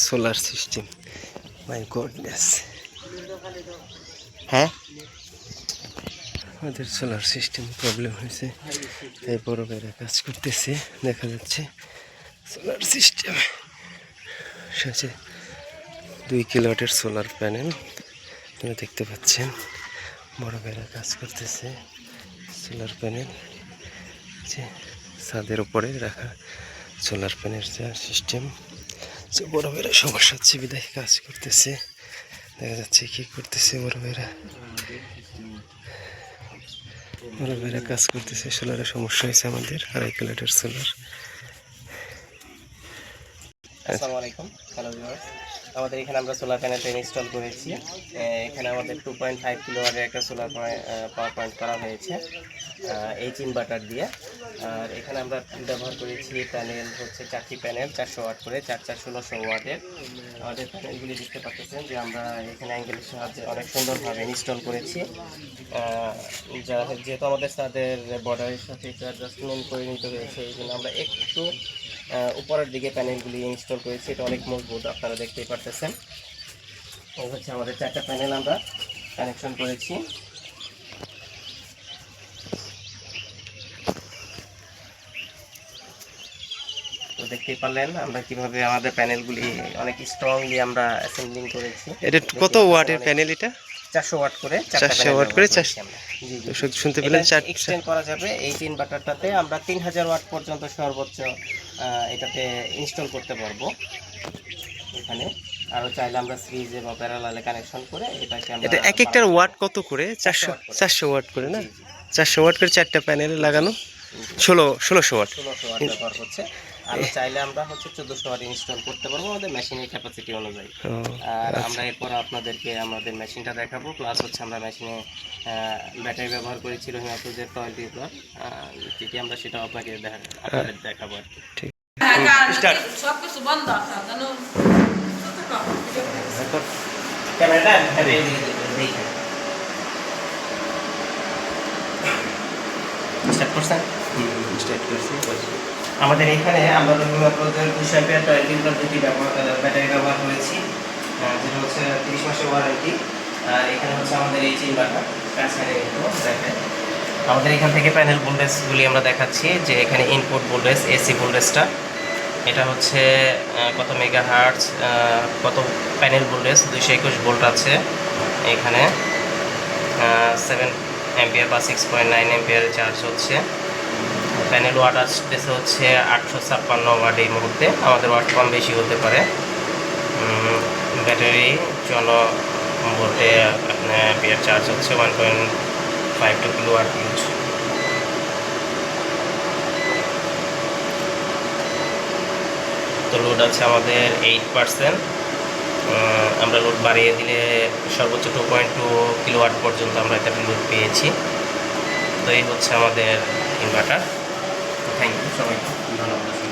Solar system. মাই goodness. হ্যাঁ, আমাদের solar system problem হয়েছে, তাই বড় ভাইরা কাজ করতেছে। দেখা যাচ্ছে সোলার সিস্টেম সাথে 2 কিলোওয়াটের সোলার প্যানেল আপনারা দেখতে পাচ্ছেন। বড় ভাইরা কাজ করতেছে সোলার প্যানেল, যে ছাদের উপরে রাখা সোলার প্যানেল যা সিস্টেম। যে বড় ভাইরা সমস্যা হচ্ছে বিদায় কাজ করতেছে। দেখা যাচ্ছে কি করতেছে বড় ভাইরা। বড় ভাইরা কাজ করতেছে। সোলারের সমস্যা হয়েছে আমাদের, 2.5 কিলোওয়াটের সোলার। আসসালামু আলাইকুম, হ্যালো ভিউয়ার্স। আমাদের এখানে আমরা সোলার প্যানেলটা ইনস্টল করেছি। এখানে আমাদের 2.5 কিলোওয়াটের একটা সোলার পাওয়ার পয়েন্ট করা হয়েছে এইচ ইনভার্টার দিয়ে। আর এখানে আমরা ব্যবহার করেছি প্যানেল হচ্ছে 4টি প্যানেল 400 ওয়াট করে, 4/4 1600 ওয়াটের। আমাদের প্যানেলগুলি দেখতে পাচ্ছেন যে আমরা এখানে অ্যাঙ্গেলের সাহায্যে অনেক সুন্দরভাবে ইনস্টল করেছি। যেহেতু আমাদের তাদের বর্ডারের সাথে একটু অ্যাডজাস্টমেন্ট করে নিতে হয়েছে, এই জন্য আমরা একটু উপরের দিকে প্যানেলগুলি ইনস্টল করেছি। এটা অনেক মজবুত, আপনারা দেখতেই পারতেছেন। এই হচ্ছে আমাদের 4টা প্যানেল আমরা কানেকশন করেছি। তো দেখতেই পারলেন আমরা কিভাবে আমাদের প্যানেলগুলি অনেক স্ট্রংলি আমরা অ্যাসেম্বলিং করেছি। এটা কত ওয়াটের প্যানেল? এটা 400 ওয়াট করে, 400 ওয়াট করে। শুনতে পেলেন, এক্সটেন্ড করা যাবে। এই ইনভার্টারটাতে আমরা 3000 ওয়াট পর্যন্ত সর্বোচ্চ এটাতে ইনস্টল করতে পারবো। এখানে আরো চাইলে আমরা সিরিজে বা প্যারালালে কানেকশন করে এটাকে আমরা এটা এক একটার ওয়াট কত করে? 400 ওয়াট করে না? 400 ওয়াট করে 4টা প্যানেলে লাগানো 1600 ওয়াট। 1600 ওয়াট ব্যবহার হচ্ছে। আর চাইলে আমরা হচ্ছে 1400 ওয়াট ইনস্টল করতে পারবো আমাদের মেশিনের ক্যাপাসিটি অনুযায়ী। আর আমরা এরপর আপনাদেরকে আমাদের মেশিনটা দেখাবো, প্লাস হচ্ছে আমরা মেশিনে ব্যাটারি ব্যবহার করেছি রহিমা ফ্রুজের 12 প্লাস, যেটি আমরা সেটা আপনাকে দেখাবো আর কি। ঠিক, স্টার্ট। সব কিছু বন্ধ আছে জানো। ক্যামেরাটা স্টার্ট করছেন? স্টার্ট করছি। আমাদের এখানে আমরা রহিমা ফ্রুজের 200 অ্যাম্পিয়ার 12 প্লাস দুটি ব্যাটারি ব্যবহার করেছি, যেটা হচ্ছে 30 মাসের ওয়ারেন্টি। আর এখানে হচ্ছে আমাদের এই ইনভার্টার দেখেন। আমাদের এখান থেকে প্যানেল ভোল্টেজগুলি আমরা দেখাচ্ছি, যে এখানে ইনপুট ভোল্টেজ এসি ভোল্টেজটা এটা হচ্ছে কত মেগাহার্টজ, কত প্যানেল ভোল্টেজ 221 ভোল্ট আছে এখানে। 7 অ্যাম্পিয়ার বা 6.9 অ্যাম্পিয়ার চার্জ হচ্ছে। প্যানেল ওয়াট আসতেছে হচ্ছে 856 ওয়াট এই মুহূর্তে। আমাদের ওয়াট কম বেশি হতে পারে। ব্যাটারি ভোল্টে আপনার অ্যাম্পিয়ার চার্জ হচ্ছে 1.52 কিলোওয়াট ইউজ। তো লোড আছে আমাদের 8%। আমরা লোড বাড়িয়ে দিলে সর্বোচ্চ 2.2 কিলোওয়াট পর্যন্ত আমরা এটাতে লোড পেয়েছি। তো এই হচ্ছে আমাদের ইনভার্টার। থ্যাংক ইউ সবাইকে, ধন্যবাদ।